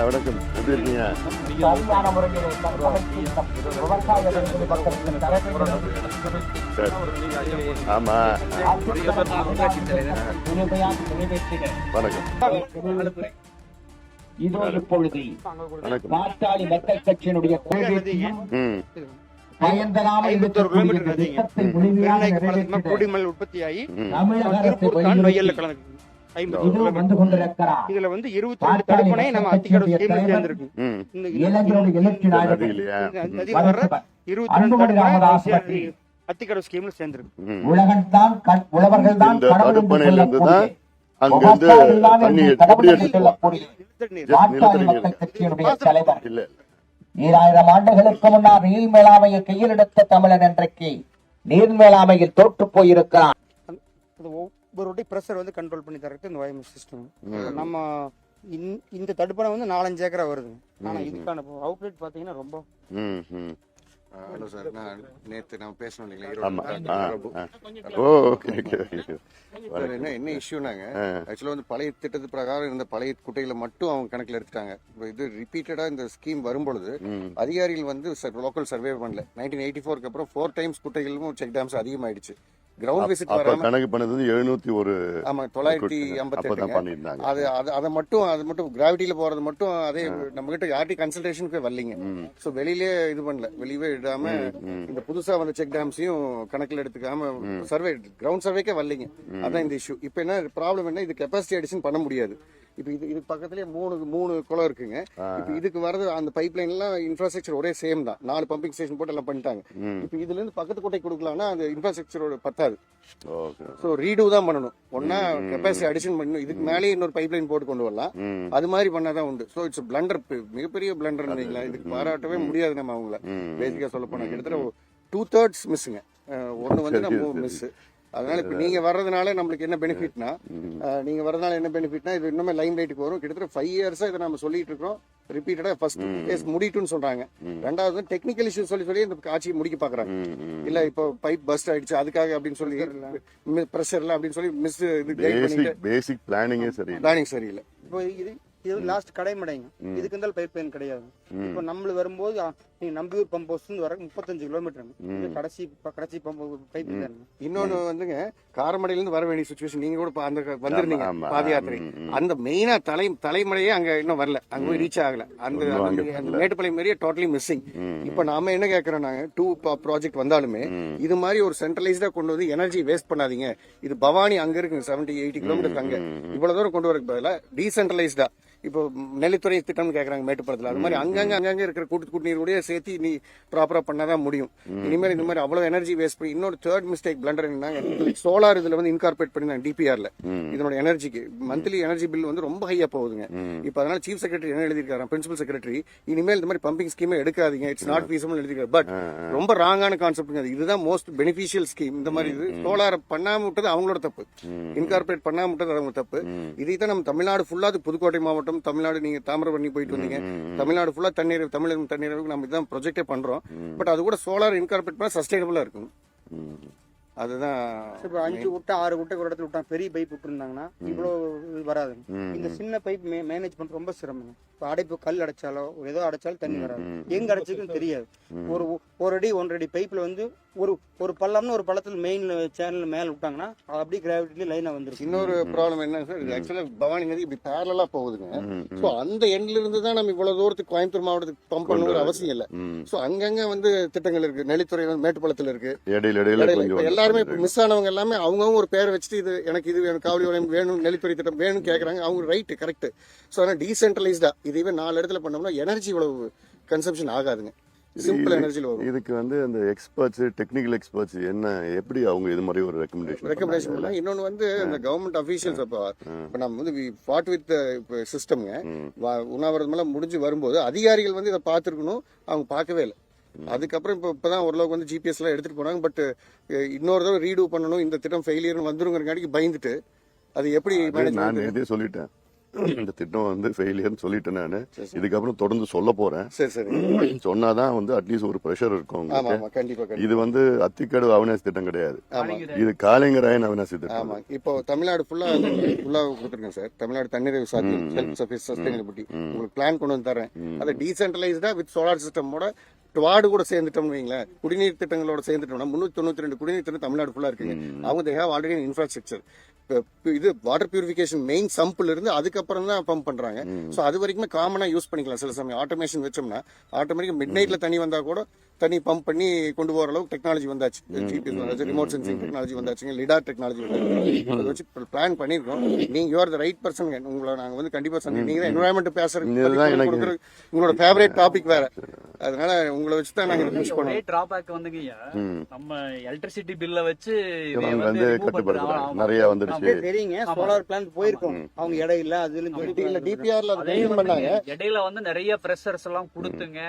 வணக்கம். எப்படி இருக்கீங்க? சரியான முறையில் ஆமா, வணக்கம். இதோ இப்பொழுது வணக்கம். பாட்டாளி மக்கள் கட்சியினுடைய கொள்கையையும் குடிமல் உற்பத்தியாகி வந்து கொண்டிருக்கிறார். இதுல வந்து 22 தடுப்பணை நம்ம அத்திக்கடவு ஸ்கீம்ல சேர்ந்திருக்கு. அத்திக்கடவு ஸ்கீம்ல சேர்ந்திருக்கு. உழவர்கள் தான் அங்கிருந்து தண்ணி தலைவர் 2000 ஆண்டுகளுக்கு முன்னால் நீர் மேலாமையை கையில் எடுத்த தமிழன் இன்றைக்கு நீர் மேலாமையில் தோற்று போயிருக்கிறான். ஒவ்வொரு பிரஷர் வந்து கண்ட்ரோல் பண்ணி தரது இந்த OMS சிஸ்டம். நம்ம இந்த தடுப்பணை வந்து 4-5 ஏக்கரா வருது. ஆனா இதுக்கான அவுட்லெட் பாத்தீங்கன்னா ரொம்ப ஹலோ சார், நான் நேற்று நம்ம பேசணும் என்ன இஷ்யூனாங்க, ஆக்சுவலாக வந்து பழைய திட்டத்து பிரகாரம் இருந்த பழைய குட்டைகளை மட்டும் அவங்க கணக்கில் எடுத்துட்டாங்க. இப்போ இது ரிப்பீட்டடா இந்த ஸ்கீம் வரும்பொழுது அதிகாரிகள் வந்து லோக்கல் சர்வே பண்ணல. 1984 அப்புறம் 4 டைம்ஸ் குட்டைகளும் செக் டேம்ஸ் அதிகமாயிடுச்சு. கிரவுண்ட் விசிட் கணக்கு பண்ணது 701. ஆமா, 958 பண்ணிருந்தாங்க. அது மட்டும் கிராவிட்டியில போறது மட்டும் அதே நம்ம கிட்ட யார்ட்டி கன்சல்டேஷனுக்கு வரலீங்க. சோ வெளியிலே இது பண்ணல, வெளியவே இடாம இந்த புதுசா வந்த செக் டேம்ஸையும் கணக்குல எடுத்துக்காம சர்வே கிரவுண்ட் சர்வேக்கே வரலீங்க. அதான் இந்த இஷ்யூ. இப்ப என்ன ப்ராப்ளம் என்ன, இது கெப்பாசிட்டி அடிஷன் பண்ண முடியாது. இப்ப இது பக்கத்துலயே மூணு குளம் இருக்குங்க. இப்ப இதுக்கு வரது அந்த பைப் லைன் எல்லாம் இன்ஃப்ராஸ்ட்ரக்சர் ஒரே சேம் தான். 4 பம்பிங் ஸ்டேஷன் போட்டு எல்லாம் பண்ணிட்டாங்க. இப்ப இதுல இருந்து பக்கத்து கோட்டை கொடுக்கலாம்னா அந்த இன்ஃப்ராஸ்ட்ரக்சரோட பத்தாது. சோ ரீடூ தான் பண்ணணும். ஒன்னா கெப்பாசிட்டி அடிஷன் பண்ணணும். இதுக்கு மேலே இன்னொரு பைப் லைன் போட்டு கொண்டு வரலாம். அது மாதிரி பண்ணாதான் உண்டு. சோ இட்ஸ் பிளண்டர், மிகப்பெரிய பிளண்டர். இதுக்கு பாராட்டவே முடியாது நம்ம அவங்கள. பேசிக்கா சொல்ல போனா கிட்டத்தட்ட 2/3 மிஸ்ஸுங்க. ஒன்னு வந்து நம்ம மிஸ். அதனால இப்ப நீங்க வர்றதுனால நம்மளுக்கு என்ன பெனிஃபிட்னா, இது இன்னுமே லைம் லைட்டுக்கு வரும். கிட்டத்தட்ட 5 இயர்ஸா இதை நம்ம சொல்லிட்டு இருக்கோம். ரிப்பீட்டடா ஃபர்ஸ்ட் கேஸ் முடிட்டுன்னு சொல்றாங்க. ரெண்டாவது டெக்னிக்கல் இஷ்யூ சொல்லி இந்த ஆட்சியை முடிக்க பாக்குறாங்க. இல்ல இப்போ பைப் பஸ்ட் ஆயிடுச்சு அதுக்காக அப்படின்னு சொல்லி பிரஷர்ல அப்படின்னு சொல்லி மிஸ் பேசிக் பிளானிங் சரியில்லை. இப்போ இது லாஸ்ட் கடைமடைங்க. இதுக்கு இருந்தாலும் பைப் லைன் கிடையாது. இப்போ நம்மளுக்கு வரும்போது நீங்க நம்பியூர் பம்ப் ஹவுஸ் வர 35 கிலோமீட்டர் கடைசி பம்ப் பைப் லைன். இன்னொன்னு வந்துங்க, காரமடையில இருந்து வர வேண்டிய சிச்சுவேஷன். நீங்க கூட அந்த வந்திருந்தீங்க பாத யாத்திரை. அந்த மெயினா தலைமலையே அங்க இன்னும் வரல, அங்க போய் ரீச் ஆகல. அந்த மேட்டுப்பாளையம் ஏரியா டோட்டலி மிஸ்ஸிங். இப்ப நாம என்ன கேட்கறோம், நாங்க 2 ப்ராஜெக்ட் வந்தாலுமே இது மாதிரி ஒரு சென்ட்ரலைஸ்டா கொண்டு வந்து எனர்ஜி வேஸ்ட் பண்ணாதீங்க. இது பவானி அங்க இருக்கு 70-80 கிலோமீட்டர். அங்க இவ்வளவு தூரம் கொண்டு வரக்கு பதிலா டீசென்ட்ரலைஸ்டா இப்போ நெல்லித்துறை திட்டம் கேக்குறாங்க மேட்டுப்பாளத்துல. அது மாதிரி அங்கங்க இருக்கிற கூட்டு நீரோடய சேர்த்து நீ ப்ராப்பரா பண்ணாதான் முடியும். இனிமேல் இந்த மாதிரி அவ்வளவு எனர்ஜி வேஸ்ட் பண்ணி இன்னொரு தேர்ட் மிஸ்டேக் பிளண்டர் என்னன்னா, சோலார் இதுல வந்து இன்கார்பரேட் பண்ணிருந்தாங்க டிபிஆர்ல. இதனோட எனர்ஜிக்கு மந்த்லி எனர்ஜி பில் வந்து ரொம்ப ஹையா போகுதுங்க. இப்ப அதனால சீஃப் செக்ரட்டரி என்ன எழுதிருக்காரு, பிரின்சிபல் செக்ரட்டரி, இனிமேல் இந்த மாதிரி பம்பிங் ஸ்கீமே எடுக்காதீங்க, இட்ஸ் நாட் ஃபீஸபிள் எழுதிருக்காரு. பட் ரொம்ப ராங்கான கான்செப்ட். இதுதான் மோஸ்ட் பெனிஃபிஷியல் ஸ்கீம். இந்த மாதிரி இது சோலார் பண்ணாம விட்டது அவங்களோட தப்பு, இன்கார்பரேட் பண்ணாம விட்டது அவங்க தப்பு. இதைத்தான் நம்ம தமிழ்நாடு ஃபுல்லா, புதுக்கோட்டை மாவட்டம், தமிழ்நாடு, நீங்க தாமிரபரணி போயிட்டு வந்தீங்க, தமிழ்நாடு ஃபுல்லா தமிழகம் தண்ணீர் நம்ம இதான் ப்ரொஜெக்டே பண்றோம். பட் அது கூட சோலார் இன்கார்பரேட் பண்ணா சஸ்டைனபிளா இருக்கும். அதுதான். இப்போ 5 குட்டை 6 குட்டை ஒரு இடத்துல விட்டாங்க, பெரிய பைப் விட்டுருந்தாங்கன்னா இவ்வளவு வராது. இந்த சின்ன பைப் மேனேஜ் பண்ற ரொம்ப சிரமம். இப்போ அடைப்பு கல் அடைச்சாலோ ஏதோ அடைச்சாலும் தண்ணி வராது. எங்க அடைச்சுக்கும் தெரியாது. ஒரு அடி 1.5 அடி பைப்ல வந்து ஒரு பள்ளம்னு ஒரு பள்ளத்துல மெயின் சேனல் மேல விட்டாங்கன்னா அது அப்படியே கிராவிட்டில லைனா வந்துருக்கு. இன்னொரு ப்ராப்ளம் என்ன சார், ஆக்சுவலா பவானி நதி இப்படி பேரலா போகுதுங்க. சோ அந்த எண்ட்ல இருந்து தான் நம்ம இவ்வளவு தூரத்துக்கு கோயம்புத்தூர் மாவட்டத்துக்கு பம்ப் பண்ண அவசியம் இல்ல. சோ அங்கங்க வந்து திட்டங்கள் இருக்கு. நெல்லித்துறை மேட்டுப்பாளத்துல இருக்கு. எல்லாருமே மிஸ் ஆனவங்க எல்லாமே அவங்கவுங்க ஒரு பேரை வச்சுட்டு இது எனக்கு இது வேணும், காவலி வளையம் வேணும், நெல்லித்துறை திட்டம் வேணும் கேக்குறாங்க. அவங்க ரைட், கரெக்ட். சோ ஆனா டீசென்ட்ரலைஸ்டா இதுவே 4 இடத்துல பண்ணோம்னா எனர்ஜி இவ்வளவு கன்சம்ஷன் ஆகாதுங்க. சிம்பிள் எனர்ஜில வரும். இதுக்கு வந்து அந்த எக்ஸ்பர்ட்ஸ், டெக்னிக்கல் எக்ஸ்பர்ட்ஸ் என்ன எப்படி அவங்க இது மாதிரி ஒரு ரெக்கமெண்டேஷன். இன்னொன்னு வந்து இந்த கவர்மெண்ட் அபிஷியல்ஸ் இப்ப நம்ம வந்து ஃபாட் வித் சிஸ்டம்ங்க. உண்ணாவிரதம் எல்லாம் முடிஞ்சு வரும்போது அதிகாரிகள் வந்து இதை பார்த்துருக்கணும், அவங்க பார்க்கவே இல்லை. அதுக்கப்புறம் இப்பதான் ஓரளவுக்கு வந்து ஜிபிஎஸ் எல்லாம் எடுத்துட்டு போனாங்க. பட் இன்னொரு தடவை ரீடூ பண்ணணும், இந்த திட்டம் ஃபெயிலியர் வந்துருங்கிறங்காட்டிக்கு பயந்துட்டு அது எப்படி நான் சொல்லிட்டேன். இந்த திட்டம் வந்து ஃபெயிலியர்னு சொல்லிட்டேன் நானு. இதுக்கப்புறம் தொடர்ந்து சொல்ல போறேன். சரி சரி. சொன்னாதான் வந்து அட்லீஸ்ட் ஒரு ப்ரெஷர் இருக்கும் ஆமா உங்களுக்கு. ஆமா கண்டிப்பா இது வந்து அத்திக்கடு அவினாசி திட்டம் கிடையாது, ஆமா இது காளிங்கராயன் அவினாசி திட்டம். ஆமா. இப்போ தமிழ்நாடு ஃபுல்லா கொடுத்துருக்கேன் சார். தமிழ்நாடு தன்னிறைவு சாத்தியம், செல்ஃப் சர்வீஸ் சஸ்டைனபிலிட்டி உங்களுக்கு பிளான் கொண்டு வந்து தரேன். அதை டீசென்ட்ரலைஸ்டா வித் சோலார் சிஸ்டமோட வார்டு கூட சேர்ந்துட்டோம் வைங்களேன், குடிநீர் திட்டங்களோட சேர்ந்துட்டோம்னா 392 குடிநீர் திட்டம் தமிழ்நாடு ஃபுல்லா இருக்குங்க. அவங்க தே ஹேவ் ஆல்ரெடி இன்ஃப்ராஸ்ட்ரக்சர். இது வாட்டர் பியூரிஃபிகேஷன் மெயின் சம்பிள் இருந்து அதுக்கப்புறம் தான் பம்ப் பண்றாங்க. சோ அது வரைக்குமே காமனா யூஸ் பண்ணிக்கலாம். சில சமயம் ஆட்டோமேஷன் வச்சோம்னா ஆட்டோமேட்டிக் மிட் நைட்ல தண்ணி வந்தா கூட தண்ணி பம்ப் பண்ணி கொண்டு போற அளவுக்கு டெக்னாலஜி வந்தாச்சு. ஜிபிஎஸ் வந்தாச்சு, ரிமோட் சென்சிங் டெக்னாலஜி வந்தாச்சுங்க, லிடார் டெக்னாலஜி வந்தாச்சு. அதை வச்சு பிளான் பண்ணிருக்கோம். நீங்க you are the right person. உங்களை நாங்க வந்து கண்டிப்பா சொன்னீங்க. நீங்க தான் என்வரான்மெண்ட் பேசுறது உங்களோட ஃபேவரட் டாபிக் வேற. அதனால உங்களை வச்சு தான் நாங்க புஷ் ஒரே பண்ணுவோம். டிராபேக் வந்துங்கய்யா, நம்ம எலக்ட்ரிசிட்டி பில்ல வச்சு இவங்க வந்து கட்டுப்படுத்துறாங்க, நிறைய வந்துருச்சு. தெரியுங்க, சோலார் பிளான்ட் போயிருக்கோம், அவங்க இடம் இல்ல அதுல டிபிஆர்ல அதே பண்ணாங்க. இடையில வந்து நிறைய பிரஷர்ஸ் எல்லாம் கொடுத்துங்க.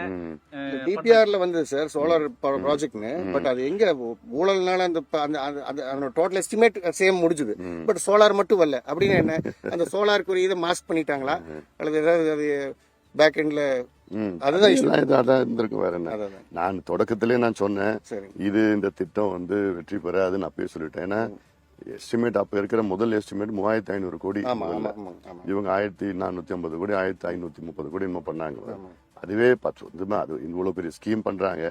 டிபிஆர்ல வந்து சார் சோலார் ப்ராஜெக்ட்னு, பட் அது எங்க ஊழல்னால அந்த டோட்டல் எஸ்டிமேட் சேம் முடிஞ்சது. பட் சோலார் மட்டும் வரல. அப்படின்னு என்ன, அந்த சோலாருக்கு இதை மாஸ்க் பண்ணிட்டாங்களா அல்லது ஏதாவது அது பேக் எண்ட்ல அதுதான் இருந்திருக்கு. வேற என்ன, நான் தொடக்கத்திலே நான் சொன்னேன் இது இந்த திட்டம் வந்து வெற்றி பெறாதுன்னு அப்பயே சொல்லிட்டேன். ஏன்னா எஸ்டிமேட் அப்ப இருக்கிற முதல் எஸ்டிமேட் 3500 கோடி, இவங்க 1450 கோடி 1530 கோடி என்னமோ பண்ணாங்க. அதுவே 10 அது இவ்வளவு பெரிய ஸ்கீம் பண்றாங்க,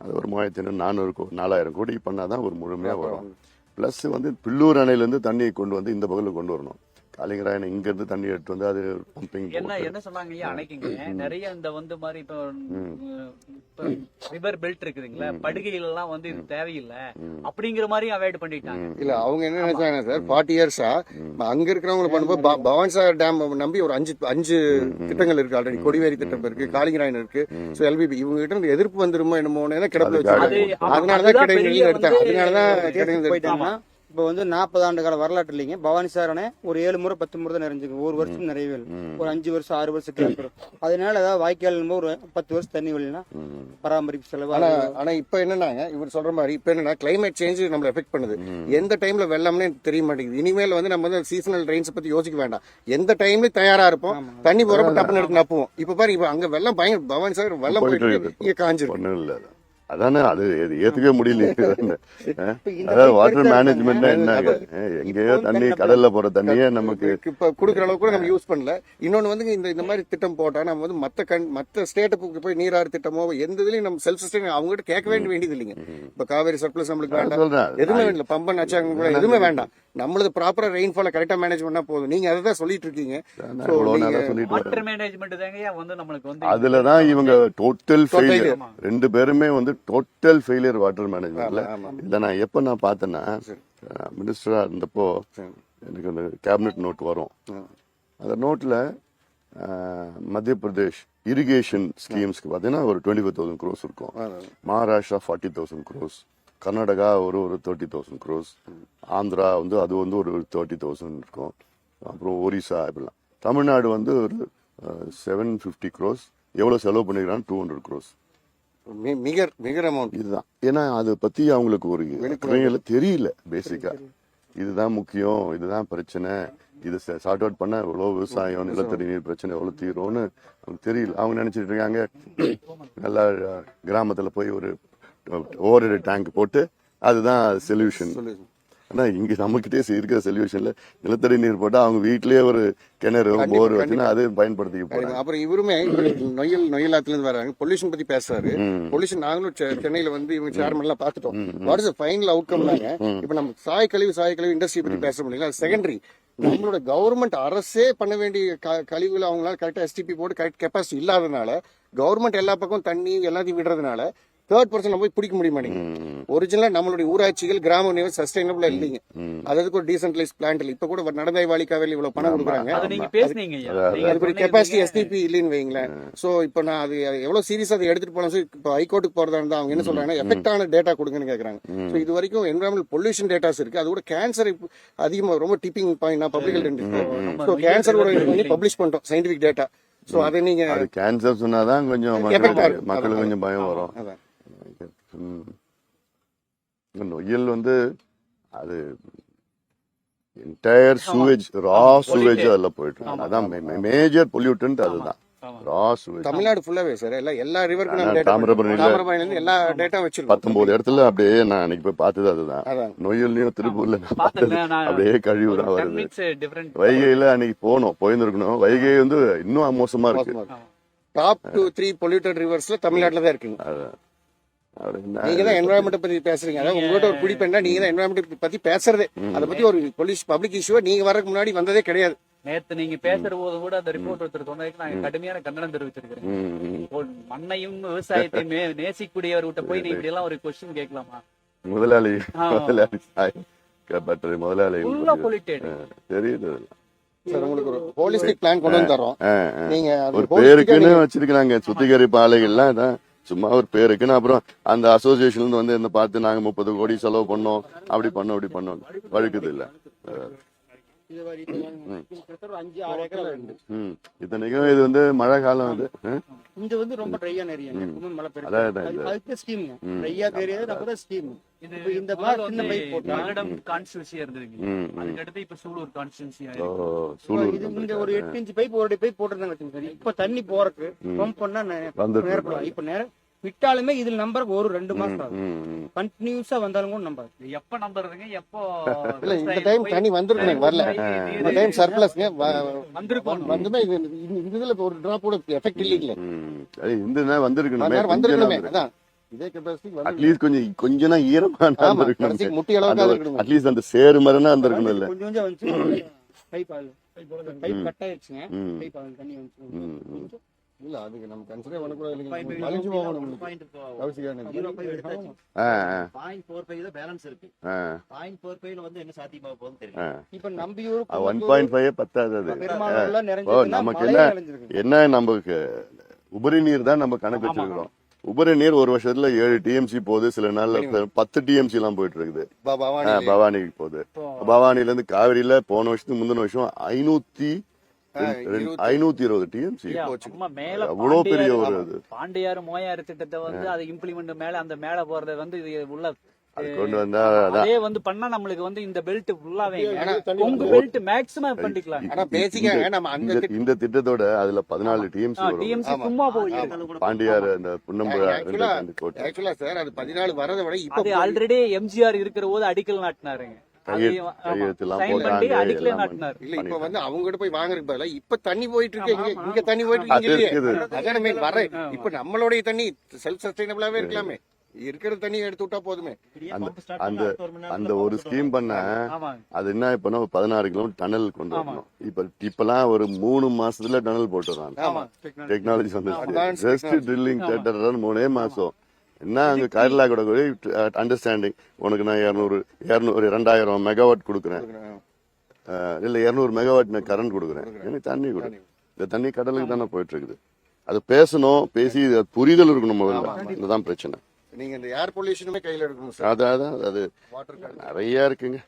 அது ஒரு 3500-4000 கோடி பண்ணாதான் ஒரு முழுமையா வரும். பிளஸ் வந்து பில்லூர் அணையில இருந்து தண்ணியை கொண்டு வந்து இந்த பகுதியில் கொண்டு வரணும். காளிங்கராயன் இங்க இருந்து தண்ணி எடுத்து வந்து அது பம்பிங் என்ன சொன்னாங்க அணைக்குங்க நிறைய இந்த வந்து மாதிரி இப்ப ரிவர் பெல்ட் இருக்குதுங்களா, படுகைகள் எல்லாம் வந்து இது தேவையில்லை அப்படிங்கிற மாதிரி அவாய்ட் பண்ணிட்டாங்க. இல்ல அவங்க என்ன நினைச்சாங்க சார், 40 இயர்ஸா அங்க இருக்கிறவங்களை பண்ணும்போது பவான்சாகர் டேம் நம்பி ஒரு 5 திட்டங்கள் இருக்கு. ஆல்ரெடி கொடிவேரி திட்டம் இருக்கு, காளிங்கராயன் இருக்கு. சோ எல்பிபி இவங்க கிட்ட இருந்து எதிர்ப்பு வந்துருமோ என்னமோ கிடப்பு வச்சாங்க. அதனாலதான் கிடையாது எடுத்தாங்க. அதனாலதான் போயிட்டாங்க. இப்ப வந்து 40 ஆண்டு கால வரலாற்று இல்லைங்க, பவானி சாரணை ஒரு 7 முறை 10 முறை தான் நிறைஞ்சுங்க. ஒரு வருஷம் நிறையவே இல்லை, ஒரு 5 வருஷம் 6 வருஷம். அதனால ஏதாவது வாய்க்கால் ஒரு 10 வருஷம் தண்ணி வரலன்னா பராமரிப்பு செலவு. ஆனா இப்ப என்னன்னாங்க, இவர் சொல்ற மாதிரி இப்ப என்னன்னா கிளைமேட் சேஞ்ச் நம்மள எஃபெக்ட் பண்ணுது. எந்த டைம்ல வெள்ளம்னே தெரிய மாட்டேங்குது. இனிமேல் வந்து நம்ம வந்து சீசனல் ரெயின்ஸ் பத்தி யோசிக்க வேண்டாம். எந்த டைம்ல தயாரா இருப்போம், தண்ணி போறப்ப டப்புன்னு எடுத்து நப்புவோம். இப்ப பாருங்க, இப்ப அங்க வெள்ளம் பயங்கர பவானி சாகர் வெள்ளம் போயிட்டு இங்க காஞ்சிருக்கு. அதானே, அது ஏத்துக்கவே முடியல. அதாவது வாட்டர் மேனேஜ்மெண்ட் என்ன, எங்கேயோ தண்ணி கடல்ல போற தண்ணியே நமக்கு இப்ப குடுக்கற அளவுக்கு கூட நம்ம யூஸ் பண்ணல. இன்னொன்னு வந்து இந்த மாதிரி திட்டம் போட்டா நம்ம வந்து மத்த ஸ்டேட்டுக்கு போய் நீராறு திட்டமோ எந்த இதுலயும் நம்ம செல்ஃப் சஸ்டைன் அவங்க கிட்ட கேட்க வேண்டியது இல்லைங்க. இப்ப காவேரி சர்ப்ளஸ் நம்மளுக்கு வேண்டாம், எதுவுமே வேண்டாம், பம்பன் அச்சாங்க கூட எதுவுமே வேண்டாம். நம்மளது ப்ராப்பரா ரெயின்ஃபால கரெக்டா மேனேஜ் பண்ணா போதும். நீங்க அதான் சொல்லிட்டு இருக்கீங்க. வாட்டர் மேனேஜ்மெண்ட் தாங்க வந்து நம்மளுக்கு வந்து அதுலதான் இவங்க டோட்டல் ஃபெயிலியர். 2 பேருமே வந்து டோட்டல் ஃபெயிலியர் வாட்டர் மேனேஜ்மெண்ட்ல. இத நான் எப்ப நான் பார்த்தேன்னா, மினிஸ்டரா இருந்தப்போ எனக்கு அந்த கேபினட் நோட் வரும். அந்த நோட்ல மத்திய பிரதேஷ் இரிகேஷன் ஸ்கீம்ஸ்க்கு பாத்தீங்கன்னா ஒரு 25,000 crores இருக்கும், மகாராஷ்டிரா 40,000 crores, கர்நாடகா ஒரு 30,000 crores, ஆந்திரா வந்து அது வந்து ஒரு 30,000 இருக்கும், அப்புறம் ஒரிசா இப்படிலாம். தமிழ்நாடு வந்து ஒரு 750 crores. எவ்வளவு செலவு பண்ணிக்கிறான், 200 crores. மிகர் அமௌண்ட். இதுதான், ஏன்னா அதை பத்தி அவங்களுக்கு ஒரு தெரியல. பேசிக்கா இதுதான் முக்கியம், இதுதான் பிரச்சனை, இது சார்ட் அவுட் பண்ண எவ்வளவு விவசாயம் நிலத்தடி நீர் பிரச்சனை எவ்வளவு தீரும்னு அவங்க தெரியல. அவங்க நினைச்சிட்டு இருக்காங்க நல்லா கிராமத்துல போய் ஒரு ஓவர் டேங்க் போட்டு அதுதான் சொல்யூஷன். ஆனா இங்க நம்மகிட்டே இருக்கிற சொல்யூஷன்ல நிலத்தடி நீர் போட்டா அவங்க வீட்லயே ஒரு கிணறு போர் வச்சுன்னா அது பயன்படுத்தி போறாங்க. அப்புறம் இவருமே நொய்யலாத்துல இருந்து வர்றாங்க, பொல்யூஷன் பத்தி பேசுறாரு. பொல்யூஷன் நாங்களும் சென்னையில வந்து இவங்க சேர்மன் எல்லாம் பாத்துட்டோம். What is final outcome? இப்ப நம்ம சாய் கழிவு இண்டஸ்ட்ரி பத்தி பேச முடியல, அது செகண்டரி. நம்மளோட கவர்மெண்ட் அரசே பண்ண வேண்டிய கழிவுகளை அவங்களால கரெக்டா எஸ்டிபி போட்டு கரெக்ட் கெப்பாசிட்டி இல்லாதனால கவர்மெண்ட் எல்லா பக்கம் தண்ணி எல்லாத்தையும் விடுறதுனால தேர்ட் பர்சன் போய் பிடிக்க முடிய மாட்டேங்குது. ஒரிஜினலா நம்மளுடைய ஊராட்சிகள் கிராம உணவு சஸ்டைனபிளா இல்லைங்க. அதுக்கு ஒரு டீசென்ட்ரலைஸ் பிளான்ட் இல்ல. இப்ப கூட நடந்தாய் வாலிக்காவில் இவ்வளவு பணம் கொடுக்குறாங்க, அதுக்கு ஒரு கெப்பாசிட்டி எஸ்டிபி இல்லைன்னு வைங்களேன். சோ இப்ப நான் அது எவ்வளவு சீரியஸா அதை எடுத்துட்டு போனோம். இப்ப ஹைகோர்ட்டுக்கு போறதா இருந்தா அவங்க என்ன சொல்றாங்கன்னா எஃபெக்டான டேட்டா கொடுங்கன்னு கேக்குறாங்க. சோ இது வரைக்கும் என்விரான்மெண்டல் பொல்யூஷன் டேட்டாஸ் இருக்கு, அது கூட கேன்சர் அதிகமா ரொம்ப டிப்பிங் பாயிண்ட். நான் பப்ளிக் ஹெல்த் கேன்சர் கூட பப்ளிஷ் பண்ணிட்டோம் சயின்டிபிக் டேட்டா. சோ அதை நீங்க கேன்சர் சொன்னாதான் கொஞ்சம் மக்களுக்கு கொஞ்சம் பயம் வரும். நொய்யல் வந்து அது என்டையர் சூவேஜ் ரா சூவேஜ் அதுல போயிட்டு இருக்கு. அதான் மேஜர் பொல்யூட்டன்ட் அதுதான், ரா சூவேஜ். தமிழ்நாடு ஃபுல்லாவே சார் எல்லா ரிவருக்கும் நம்ம data தாமிரபரணியில தாமிரபரணில இருந்து எல்லா டேட்டா வச்சிருக்கோம். 19 இடத்துல அப்படியே நான் அன்னைக்கு போய் பார்த்தது அதுதான். அதான். நொய்யல்லையும் திருப்பூர்ல நான் பார்த்தது பாத்துங்க, நான் அப்படியே கழிவு தான் 10 வருது. minutes different. வைகையில அன்னைக்கு போயிருந்திருக்கணும். வைகை வந்து இன்னும் மோசமா இருக்கு. டாப் 2-3 பொல்யூட்டட் ரிவர்ஸ்ல தமிழ்நாட்டுல தான் இருக்குங்க. அப்படி என்ன- நீங்க தான் என்வரான்மெண்ட் பத்தி பேசுறீங்க. அதாவது உங்ககிட்ட ஒரு குடிப்பெண்டா நீங்க தான் என்வரான்மெண்ட் பத்தி பேசுறதே. அதை பத்தி ஒரு பப்ளிக் இஷ்யூவா நீங்க வரதுக்கு முன்னாடி வந்ததே கிடையாது. நேத்து நீங்க பேசுற போது கூட அந்த ரிப்போர்ட் ஒருத்தர் சொன்னதுக்கு நான் கடுமையான கண்டனம் தெரிவிச்சிருக்கிறேன். மண்ணையும் விவசாயத்தையும் நேசிக்கூடியவர்கிட்ட போய் நீ இப்படி எல்லாம் ஒரு கொஸ்டின் கேட்கலாமா? முதலாளி பட்டறை முதலாளி ஃபுல்லா பொலிட்டட். தெரியுது. சார் உங்களுக்கு ஒரு ஹோலிஸ்டிக் பிளான் கொண்டு வந்து தரோம். நீங்க அது ஒரு பேருக்குன்னு வச்சிருக்காங்க சுத்திகரிப்பு ஆலைகள்லாம் இதான் சும்மா ஒரு பேருக்குன்னு. அப்புறம் அந்த அசோசியேஷன்ல இருந்து வந்து என்ன பார்த்து நாங்க 30 கோடி செலவு பண்ணோம், அப்படி பண்ணோம் வழுக்குது இல்ல. இது மாதிரி கிட்டத்தட்ட ஒரு 5-6 ஏக்கர் இருக்கு. இத்தனைக்கும் இது வந்து மழை காலம் அது. இங்க வந்து ரொம்ப ட்ரையான ஏரியா, எப்பவுமே மழை அதான் பெய்யும். அதுக்கு ஸ்கீம் ட்ரையா ஏரியா அப்பதான் ஸ்கீம். இது இந்த மாதிரி சின்ன பைப் போட்டா மகடம் கான்ஸ்டிட்யூன்சியா இருந்திருக்கு. அதுக்கு அடுத்து இப்ப சூலூர் கான்ஸ்டிட்யூன்சியா ஓ, இருக்கு. சூலூர் இது இங்க ஒரு 8 இன்ச் பைப் ஒரு பைப் போட்டிருந்தாங்க வச்சுக்கோங்க. இப்ப தண்ணி போறதுக்கு பம்ப் பண்ணா வந்துட்டு நேரப்படும். இப்ப நேரம் விட்டாலுமே இதுல நம்பர் ஒரு 2 மாசம் ஆகும். கண்டினியூஸா வந்தாலும் கூட நம்பர் எப்ப நம்புறதுங்க? எப்போ இல்ல இந்த டைம் தண்ணி வந்திருக்குங்க, வரல. இந்த டைம் சர்ப்ளஸ்ங்க வந்திருக்கும். வந்துமே இது இந்த இதுல ஒரு டிராப் கூட எஃபெக்ட் இல்லைங்களே. இந்த வந்திருக்கணுமே. வந்திருக்கணுமே. அதான் இதே கெபாசிட்டி வந்து அட்லீஸ்ட் கொஞ்சம் ஈரமான கடைசிக்கு முட்டி அளவுக்கு இருக்கணும். அட்லீஸ்ட் அந்த சேரு மாதிரினா இருந்திருக்கணும் இல்ல. கொஞ்சம் கொஞ்சம் வந்து பைப் பைப் கட் ஆயிடுச்சுங்க. பைப் தண்ணி வந்து இல்ல அதுக்கு நம்ம கன்சிடர் பண்ணக்கூடாது இல்லைங்க. அழிஞ்சு போகணும் அவசியம். 0.45 தான் பேலன்ஸ் இருக்கு. 0.45 வந்து என்ன சாத்தியமா போகுதுன்னு தெரியல. இப்ப நம்பியூர் 1.5 பத்தாது அது. பெருமாள் நமக்கு என்ன நமக்கு உபரி நீர் தான் நம்ம கணக்கு வச்சிருக்கிறோம். உபரி நீர் ஒரு வருஷத்துல 7 டிஎம்சி போகுது, சில நாள்ல 10 டிஎம்சி எல்லாம் போயிட்டு இருக்குது. பவானிக்கு போகுது. பவானில இருந்து காவிரியில போன வருஷத்துக்கு முந்தின வருஷம் 520 டிஎம்சி. அவ்வளவு பெரிய ஒரு இது. பாண்டியார் மோயார் திட்டத்தை வந்து அதை இம்ப்ளிமெண்ட் மேல அந்த மேல போறத வந்து இது உள்ள கொண்டு வந்தா அதே வந்து பண்ணா நம்மளுக்கு வந்து இந்த பெல்ட் ஃபுல்லாவே உங்க பெல்ட் மேக்ஸிமம் பண்ணிக்கலாம். ஆனா பேசிக்காக நம்ம அந்த இந்த திட்டத்தோட அதுல 14 டிஎம்சி வரும். டிஎம்சி சும்மா போகுது. பாண்டியார் அந்த புன்னம்புழா ஆக்சுவலா சார் அது 14 வரதை விட இப்ப அது ஆல்ரெடி எம்ஜிஆர் இருக்கிற போது அடிக்கல் நாட்டினாருங்க. கையெழுத்துலாம் சைன் பண்ணி போட்டாங்க அடிக்கலே எல்லாம் நாட்டினாரு. இல்ல இப்ப வந்து அவங்க கிட்ட போய் வாங்குறதுக்கு பதிலா இப்ப தண்ணி போயிட்டு இருக்கு. இங்க தண்ணி போயிட்டு இருக்கு. அதான மெயின் வர. இப்ப நம்மளுடைய தண்ணி செல்ஃப் சஸ்டைனபிளாவே இருக்கலாமே. இருக்கிற தண்ணி எடுத்து விட்டா போதுமே. அந்த ஒரு ஸ்கீம் பண்ண அது என்ன இப்ப 16 கிலோமீட்டர் டனல் கொண்டு வரணும். இப்பெல்லாம் ஒரு 3 மாசத்துல டனல் போட்டுறாங்க. டெக்னாலஜி வந்து ஜஸ்ட் ட்ரில்லிங் 3 மாசம். என்ன அங்க கேரளா கூட அண்டர்ஸ்டாண்டிங் உனக்கு நான் 2000 மெகாவாட் கொடுக்குறேன், இல்ல 200 மெகாவாட் நான் கரண்ட் கொடுக்குறேன், எனக்கு தண்ணி கொடு. இந்த தண்ணி கடலுக்கு தானே போயிட்டு இருக்குது. அது பேசணும், பேசி புரிதல் இருக்கணும் முதல்ல. இதுதான் பிரச்சனை. நீங்க இந்த ஏர் பொல்யூஷனுமே கையில எடுக்கணும் சார். அதான் அது நிறைய இருக்குங்க.